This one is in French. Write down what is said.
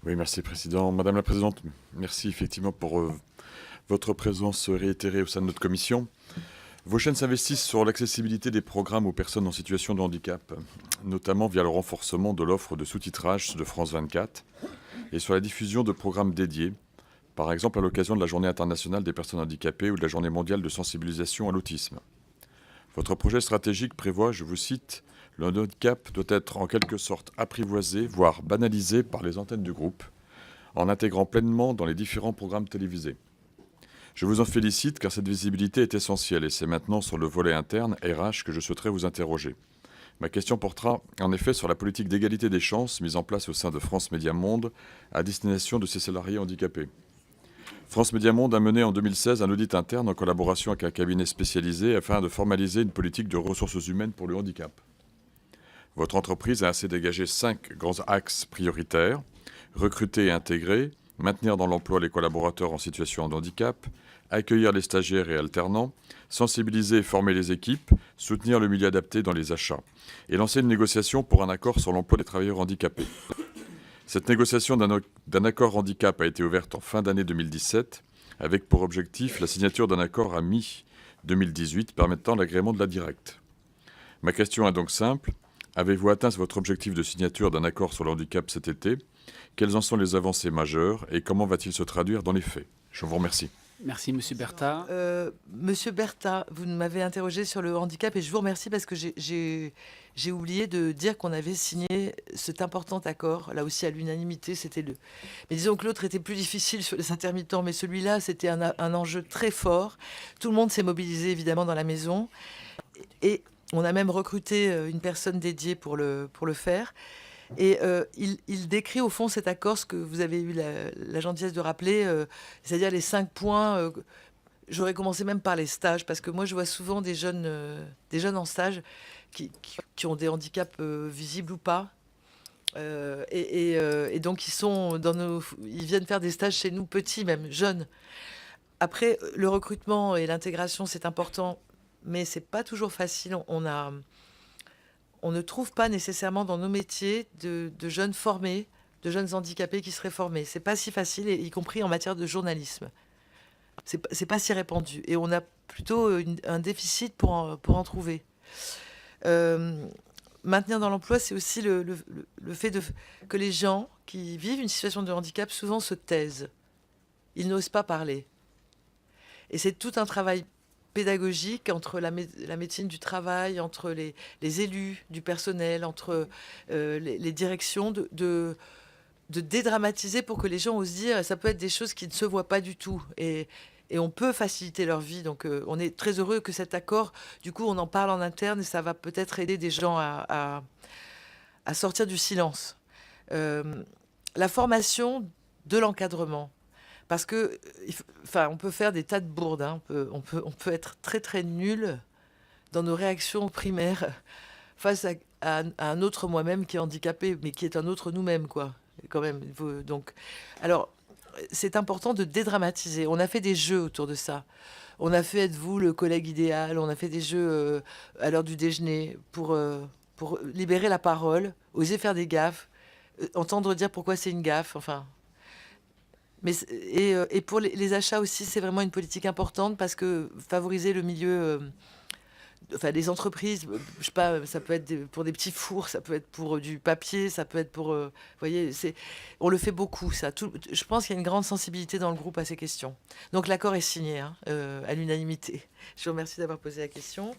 Oui, merci Président. Madame la Présidente, merci effectivement pour votre présence réitérée au sein de notre commission. Vos chaînes s'investissent sur l'accessibilité des programmes aux personnes en situation de handicap, notamment via le renforcement de l'offre de sous-titrage de France 24 et sur la diffusion de programmes dédiés, par exemple à l'occasion de la Journée internationale des personnes handicapées ou de la Journée mondiale de sensibilisation à l'autisme. Votre projet stratégique prévoit, je vous cite, le handicap doit être en quelque sorte apprivoisé, voire banalisé par les antennes du groupe, en intégrant pleinement dans les différents programmes télévisés. Je vous en félicite car cette visibilité est essentielle et c'est maintenant sur le volet interne RH que je souhaiterais vous interroger. Ma question portera en effet sur la politique d'égalité des chances mise en place au sein de France Média Monde à destination de ses salariés handicapés. France Média Monde a mené en 2016 un audit interne en collaboration avec un cabinet spécialisé afin de formaliser une politique de ressources humaines pour le handicap. Votre entreprise a ainsi dégagé 5 grands axes prioritaires: recruter et intégrer, maintenir dans l'emploi les collaborateurs en situation de handicap, accueillir les stagiaires et alternants, sensibiliser et former les équipes, soutenir le milieu adapté dans les achats, et lancer une négociation pour un accord sur l'emploi des travailleurs handicapés. Cette négociation d'un accord handicap a été ouverte en fin d'année 2017, avec pour objectif la signature d'un accord à mi-2018 permettant l'agrément de la directe. Ma question est donc simple. Avez-vous atteint votre objectif de signature d'un accord sur le handicap cet été? Quelles en sont les avancées majeures et comment va-t-il se traduire dans les faits? Je vous remercie. Merci, Monsieur Bertha. Monsieur Bertha, vous m'avez interrogé sur le handicap et je vous remercie parce que j'ai oublié de dire qu'on avait signé cet important accord, là aussi à l'unanimité, c'était le... Mais disons que l'autre était plus difficile sur les intermittents, mais celui-là, c'était un enjeu très fort. Tout le monde s'est mobilisé, évidemment, dans la maison. Et on a même recruté une personne dédiée pour le faire. Et il décrit au fond cet accord, ce que vous avez eu la gentillesse de rappeler, c'est-à-dire les 5 points. J'aurais commencé même par les stages, parce que moi je vois souvent des jeunes en stage qui ont des handicaps visibles ou pas. Et donc ils viennent faire des stages chez nous, petits même, jeunes. Après, le recrutement et l'intégration, c'est important, mais c'est pas toujours facile. On ne trouve pas nécessairement dans nos métiers de jeunes formés, de jeunes handicapés qui seraient formés. C'est pas si facile, y compris en matière de journalisme. C'est pas si répandu. Et on a plutôt un déficit pour en trouver. Maintenir dans l'emploi, c'est aussi le fait que les gens qui vivent une situation de handicap souvent se taisent. Ils n'osent pas parler. Et c'est tout un travail pédagogique entre la médecine du travail, entre les élus du personnel, entre les directions, de dédramatiser pour que les gens osent dire, ça peut être des choses qui ne se voient pas du tout. Et on peut faciliter leur vie. Donc on est très heureux que cet accord, du coup, on en parle en interne et ça va peut-être aider des gens à sortir du silence. La formation de l'encadrement. Parce que, on peut faire des tas de bourdes. Hein. On peut être très très nul dans nos réactions primaires face à un autre moi-même qui est handicapé, mais qui est un autre nous-mêmes, quoi. Quand même. Donc, alors, c'est important de dédramatiser. On a fait des jeux autour de ça. On a fait Êtes-vous le collègue idéal? On a fait des jeux à l'heure du déjeuner pour libérer la parole, oser faire des gaffes, entendre dire pourquoi c'est une gaffe. Enfin. Et pour les achats aussi, c'est vraiment une politique importante parce que favoriser le milieu, les entreprises, je sais pas, ça peut être pour des petits fours, ça peut être pour du papier, ça peut être pour, vous voyez, on le fait beaucoup, ça. Je pense qu'il y a une grande sensibilité dans le groupe à ces questions. Donc l'accord est signé hein, à l'unanimité. Je vous remercie d'avoir posé la question.